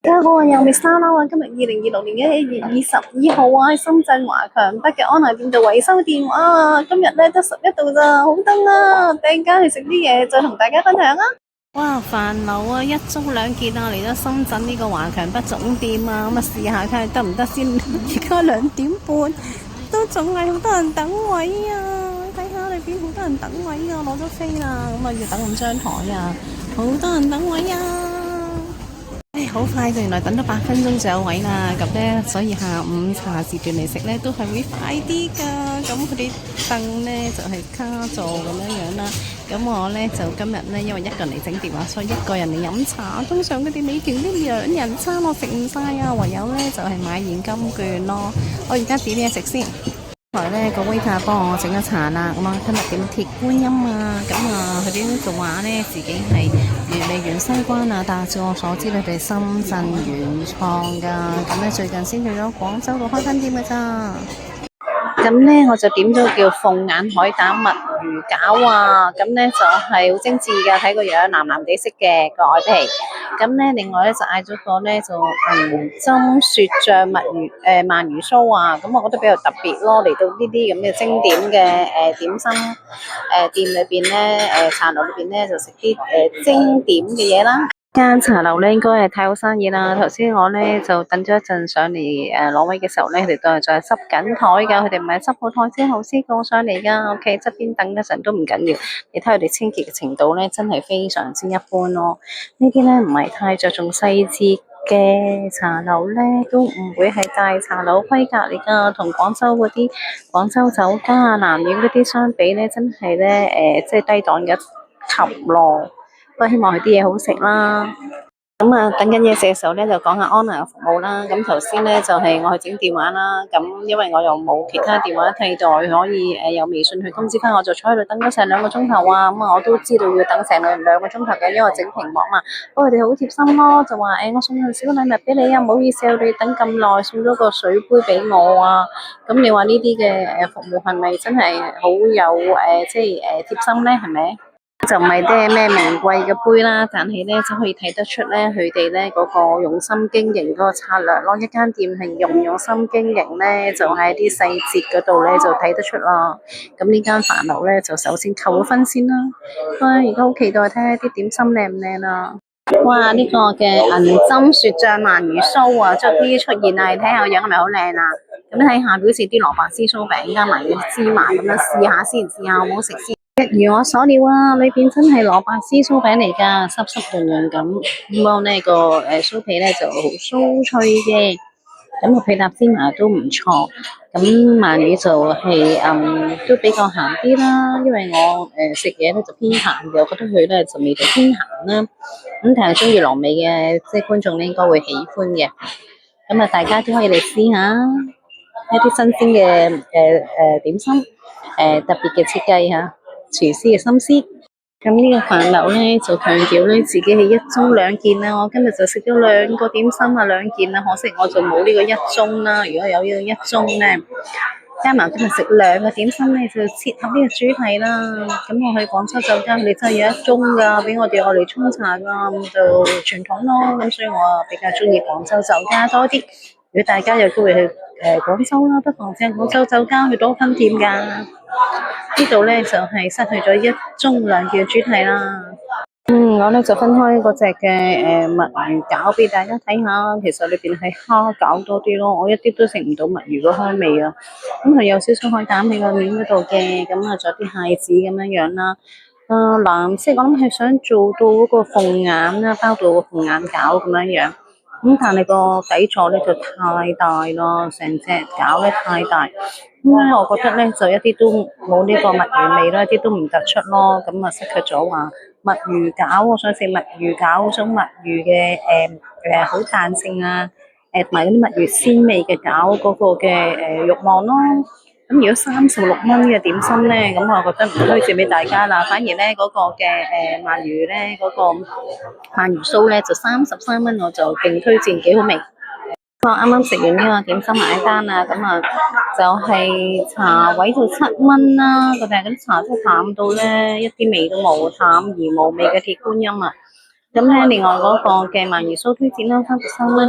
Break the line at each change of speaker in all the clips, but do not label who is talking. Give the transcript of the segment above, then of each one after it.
大家好啊，又未沙啦啊！今日2026年1月22號啊，喺深圳華強北嘅安娜店做維修店啊，今日咧得11度咋，好凍啊！陣間去食啲嘢，再同大家分享啊！哇，飯樓啊，一盅2件啊，嚟咗深圳呢個華強北總店啊，咁啊試下睇下得唔得先。而家2點半，都仲係好多人等位啊！睇下裏邊好多人等位啊，攞咗飛啦，咁啊要等5張台啊，好多人等位啊！好快就原來等咗8分鐘就有位啦，咁呢，所以下午茶時段嚟食呢都係會快啲噶。咁佢啲凳呢就係卡座咁樣啦。咁我呢就今日呢，因為一個人嚟整碟啊，所以一個人嚟飲茶。通常佢哋美團啲2人餐我食唔晒啊，唯有呢就係買現金券咯。我而家點嘢食先？來呢個 waiter 幫我整咗茶啦，咁啊今日點鐵觀音啊，咁啊佢哋仲話呢自己係原味原西關啊，但係據我所知佢哋深圳原創噶，咁呢最近先去咗廣州度開分店噶咋。咁呢，我就點咗叫鳳眼海膽墨魚餃啊，咁呢就係好精緻嘅，睇個樣藍藍地色嘅個外皮。咁呢，另外呢，就嗌咗個呢，就銀針雪醬鰻魚酥啊，咁我覺得比較特別咯。嚟到呢啲咁嘅經典嘅點心店裏邊呢，茶樓裏邊呢，就食啲經典嘅嘢啦。間茶樓咧應該係太好生意啦。頭先我咧就等咗一陣上嚟攞位嘅時候咧，佢哋都係在執緊台噶，佢哋唔係執好台之後先過上嚟噶。OK，側邊等一陣都唔緊要。你睇佢哋清潔嘅程度咧，真係非常之一般咯。呢啲咧唔係太着重細節嘅茶樓咧，都唔會係大茶樓規格嚟噶。同廣州嗰啲廣州酒家啊、南苑嗰啲相比咧，真係咧即係低檔嘅一級咯。都希望佢啲嘢好食啦。咁啊，等緊嘢食嘅時候咧，就講下安娜嘅服務啦。咁頭先咧就係我去整電話啦。咁因為我又冇其他電話替代，可以有微信去通知翻我，就坐喺度等咗成2個鐘頭啊。咁啊，我都知道要等成兩個鐘頭嘅，因為整屏幕嘛。不過佢哋好貼心咯，就話我送份小禮物俾你啊，唔好意思啊，你等咁耐，送咗個水杯俾我啊。咁你話呢啲嘅服務係咪真係好有即係貼心咧？係咪？就唔係啲咩名貴嘅杯啦，但係咧就可以睇得出咧，佢哋咧嗰個用心經營嗰個策略咯。一間店係用心經營咧，就喺啲細節嗰度咧就睇得出啦。咁呢間飯樓咧就首先扣分先啦。而家好期待睇下啲點心靚唔靚啦。哇！呢個嘅銀針雪醬鰻魚酥啊，終於出現啦！你睇下個樣係咪好靚啊？咁睇下表示啲蘿蔔絲酥餅加埋啲芝麻咁樣試下先，試下好唔好食先。一如我所料啊，裏邊真係蘿蔔絲酥餅嚟噶，濕濕潤潤咁。咁我呢個酥皮咧就好酥脆嘅，咁個配搭芝麻都唔錯。咁鰻魚就係都比較鹹啲啦，因為我食嘢咧就偏鹹嘅，我覺得佢咧就味道偏鹹啦。咁但係中意濃味嘅即係觀眾咧應該會喜歡嘅。咁啊，大家都可以嚟試下一啲新鮮嘅點心，特別嘅設計嚇。廚師嘅心思，咁呢個飯樓咧就強調咧自己係一盅2件啦。我今日就食咗2個點心啊，2件啦，可惜我就冇呢個一盅啦。如果有呢個一盅咧，加埋今日食2個點心咧，就切合呢個主題啦。咁我去廣州酒家，佢哋真係有一盅噶，俾我哋嚟沖茶噶，咁就傳統咯。咁所以我比較中意廣州酒家多啲。如果大家有機會去廣州啦，不妨正廣州酒家去多分店噶。呢度咧就係失去咗一盅2件嘅主題啦。我咧就分開嗰隻嘅墨魚餃俾大家睇下，其實裏邊係蝦餃多啲咯，我一啲都食唔到墨魚個香味啊。咁佢有少少海膽喺個面嗰度嘅，咁啊仲有啲蟹子咁樣樣啦。藍色我諗係想做到嗰個鳳眼啦，包到個鳳眼餃咁樣樣。咁但係個底座咧就太大啦，成隻餃咧太大。咁咧，我覺得咧就一啲都冇呢個墨魚味啦，一啲都唔突出咯。咁啊，失去咗話墨魚餃，我想食墨魚餃嗰種墨魚嘅好彈性啊，同埋嗰啲墨魚鮮味嘅餃嗰個嘅慾望咯。咁如果36蚊嘅點心咧，咁我覺得唔推薦俾大家啦。反而咧嗰個嘅鰻魚咧嗰個鰻魚酥咧就33蚊，我就勁推薦，幾好味。我啱啱食完呢個點心埋單啦，咁啊就係茶位就7蚊啦，但係嗰啲茶真係淡到咧一啲味都冇，淡而無味嘅鐵觀音啊！咁咧，另外嗰個嘅鰻魚酥推薦啦，33蚊，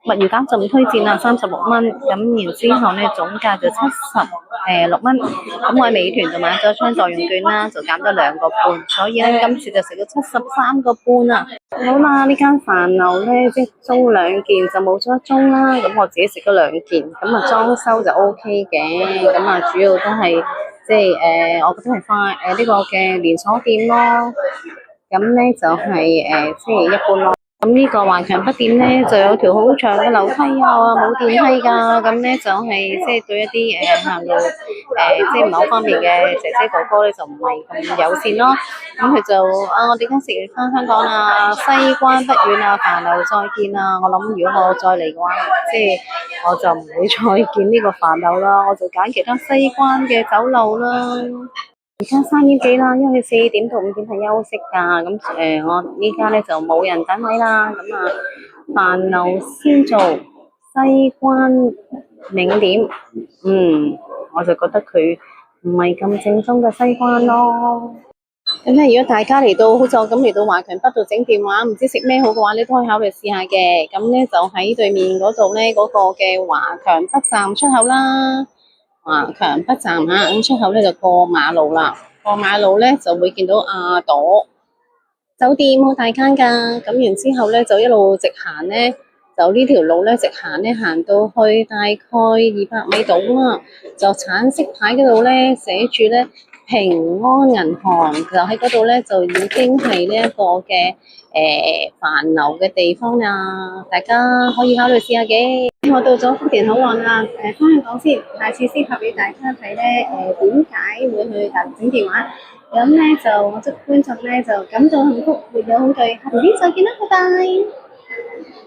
墨魚膠就唔推薦啦，36蚊。咁然之後咧，總價就76蚊。咁我喺美團就買咗張代用券啦，就減咗2個半，所以咧今次就食咗73個半啊。好啦，呢間飯樓咧即係租2件就冇咗1盅啦，咁我自己食咗2件，咁啊裝修就 OK 嘅，咁啊主要都係即係我覺得係呢個嘅連鎖店咯。咁咧就係即係一般咯。咁呢個華強北店咧就有條好長嘅樓梯啊，冇電梯㗎。咁咧就係即係對一啲行路即係唔係好方便嘅姐姐哥哥咧就唔係咁友善咯。咁佢就我哋而家食完翻香港啦，西關不遠啊，飯樓再見啊！我諗如果我再嚟嘅話，即係我就唔會再見呢個飯樓啦，我就揀其他西關嘅酒樓啦。而家3點幾啦，因為佢4點到5點係休息噶，咁我依家咧就冇人等位啦，咁啊飯樓先做西關名店，我就覺得佢唔係咁正宗嘅西關咯。咁咧，如果大家嚟到好似我咁嚟到華強北度整電話，唔知食咩好嘅話，你都可以考慮試下嘅。咁咧就喺對面嗰度咧，嗰個嘅華強北站出口啦。華強北站啊，咁出口咧就過馬路啦，過馬路咧就會見到阿朵酒店，好大間噶。咁然之後咧就一路直行咧，就呢條路咧直行咧，行到去大概200米度啦，就橙色牌嗰度咧寫住咧平安銀行，就喺嗰度咧就已經係呢一個嘅飯樓嘅地方啦，大家可以考慮試下嘅。我到咗福田口岸啦，翻香港先，下次先拍俾大家睇咧，點解會去大陸整電話？咁咧就我祝觀眾咧就感到幸福，沒有恐懼，下條片再見啦，拜拜。